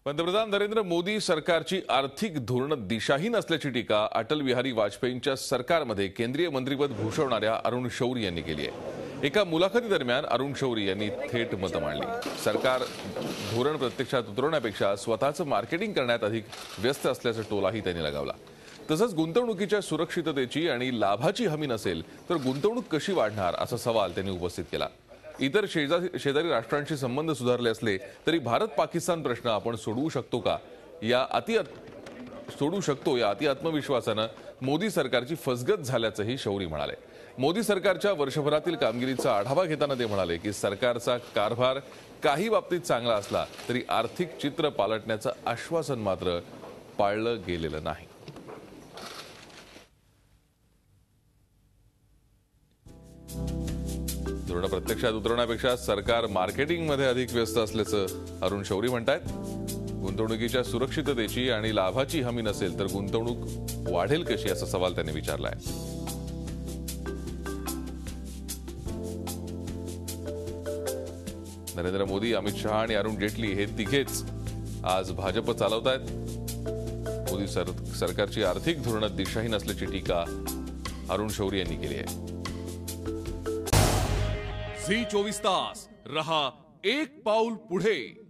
पंतप्रधान नरेंद्र मोदी सरकारची आर्थिक धोरण दिशाहीन असल्याची टीका अटल बिहारी वाजपेयींच्या सरकारमध्ये केंद्रीय मंत्रिपद भूषवणाऱ्या अरुण शौरी यांनी केली आहे। एका मुलाखतीदरम्यान अरुण शौरी यांनी थेट मतं मांडली। सरकार धोरण प्रत्यक्षात उतरवण्यापेक्षा स्वतःचं मार्केटिंग करण्यात अधिक व्यस्त असल्याचा टोलाही त्यांनी लगावला। तसंच गुंतवणुकीच्या सुरक्षिततेची आणि लाभाची हमी नसेल तर गुंतवणूक कशी वाढणार असा सवाल त्यांनी उपस्थित केला। इतर शेजारी राष्ट्रांशी संबंध सुधारले असले तरी भारत पाकिस्तान प्रश्न आपण सोडवू शकतो या अति आत्मविश्वासाने मोदी सरकारची फसगत झाल्याचंही शौरी म्हणाले। मोदी सरकारच्या वर्षभरातील कामगिरीचा आढावा घेताना ते म्हणाले की सरकारचा कारभार काही बाबतीत चांगला असला तरी आर्थिक चित्र पालटण्याचं आश्वासन मात्र पाळलं गेलेलं नाही। धोरण प्रत्यक्षात उतरवण्यापेक्षा सरकार मार्केटिंगमध्ये अधिक व्यस्त असल्याचं अरुण शौरी म्हणतात। गुंतवणुकीच्या सुरक्षिततेची आणि लाभाची हमी नसेल तर गुंतवणूक वाढेल कशी असा सवाल त्यांनी विचारलाय। नरेंद्र मोदी, अमित शहा आणि अरुण जेटली हे तिघेच आज भाजप चालवतायत। मोदी सरकारची आर्थिक धोरण दिशाहीन असल्याची टीका अरुण शौरी यांनी केली आहे। झी 24 तास रहा एक पाऊल पुढे।